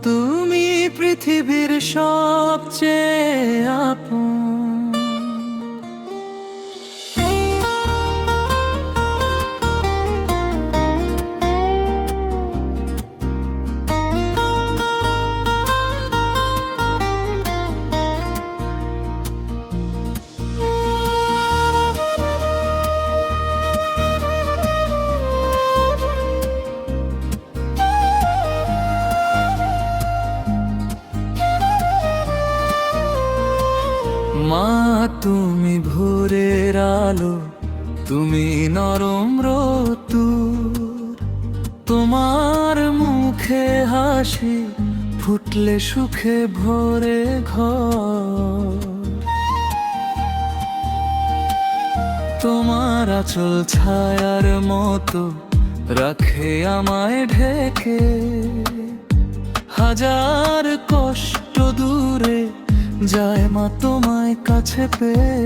তুমি পৃথিবীর সবচেয়ে আপন। মা তুমি ভোরের আলো, তুমি নরম রোদ্দুর, তোমার মুখে হাসি ফুটলে সুখে ভরে ঘর। তোমার আঁচল ছায়ার মতো রাখে আমায় ঢেকে, হাজার কষ্ট দূরে যায় মা তোমায় কাছে পেয়ে।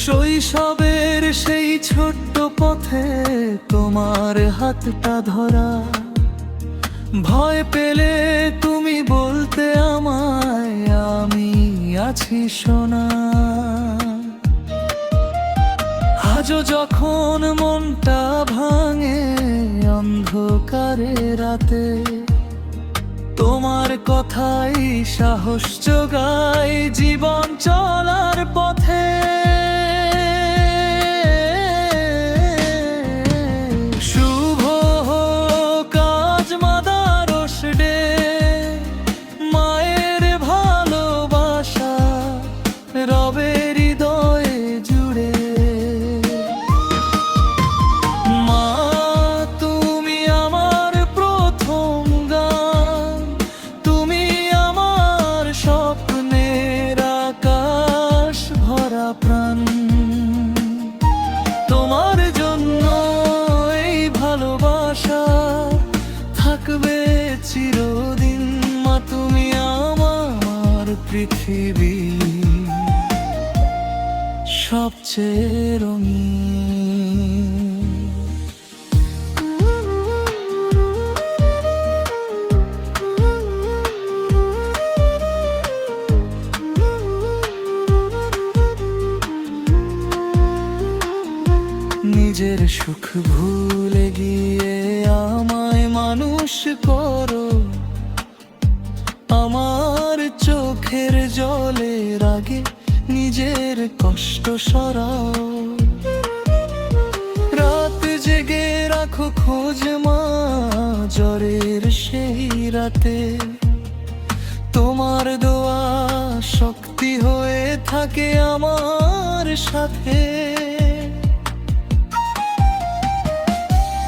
শৈশবের সেই ছোট্ট পথে তোমার হাতটা ধরা, ভয় পেলে তুমি বলতে আমায় আমি আছি সোনা। আজও যখন মনটা ভাঙে অন্ধকারে রাতে, তোমার কথাই সাহস যোগায় জীবন চলার পথে। শুভ হোক আজ মাদারস ডে, মায়ের ভালোবাসা রবে হৃদয়ে জুড়ে। মা তুমি আমার প্রথম গান, তুমি আমার স্বপ্নের আকাশ ভরা প্রাণ। তোমার জন্য এই ভালোবাসা থাকবে চিরদিন। মা তুমি আমার পৃথিবী সবচেয়ে রঙিন। নিজের সুখ ভুলে গিয়ে আমায় মানুষ করো, আমার চোখের জলের আগে নিজের কষ্ট সরাও। রাত জেগে রাখো খোঁজ মা জ্বরের সেই রাতে, তোমার দোয়া শক্তি হয়ে থাকে আমার সাথে।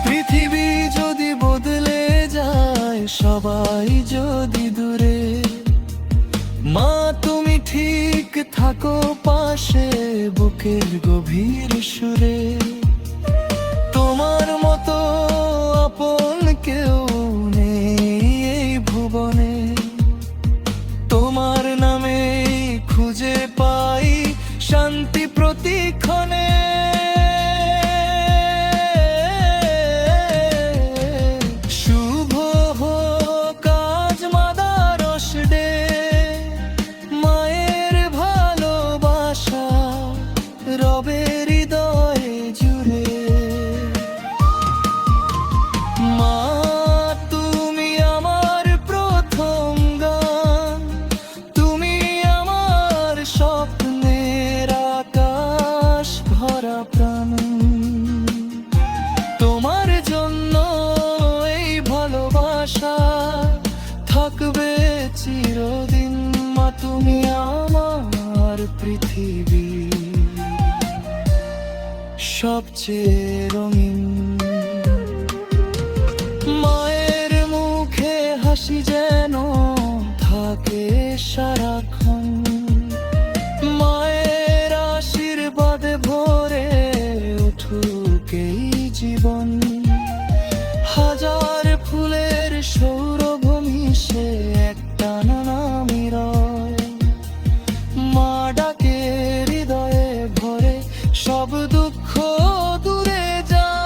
পৃথিবী যদি বদলে যায়, সবাই যদি দূরে, মা তুমি ঠিক থাকো পাশে বুকের গভীর সুরে। তোমার মতো আপন কেউ নেই এই ভুবনে, তোমার নামে খুঁজে পাই শান্তি প্রতিক্ষণে। শুভ হোক আজ মাদারস ডে, মায়ের ভালোবাসা রবে হৃদয়ে জুড়ে। মা তুমি আমার প্রথম গান, তুমি আমার স্বপ্নের আকাশ ভরা প্রাণ। তোমার জন্য এই ভালোবাসা থাকবে চিরদিন। মা তুমি আমার পৃথিবী সবচেয়ে রঙিন। মায়ের মুখে হাসি যেন থাকে সারাক্ষণ, মায়ের আশীর্বাদে ভরে উঠুক এই জীবন। হাজার ফুলের সৌরভ মিশে একটা নামই রয়, মা ডাকে হৃদয়ে ভরে সব দুঃখ দূরে যায়।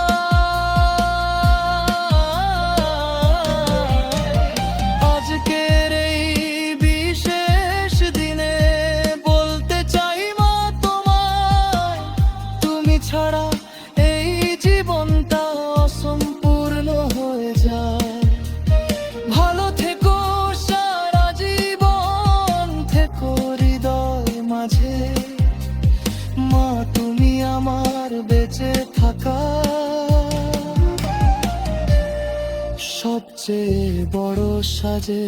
চেয়ে বড় সাজে।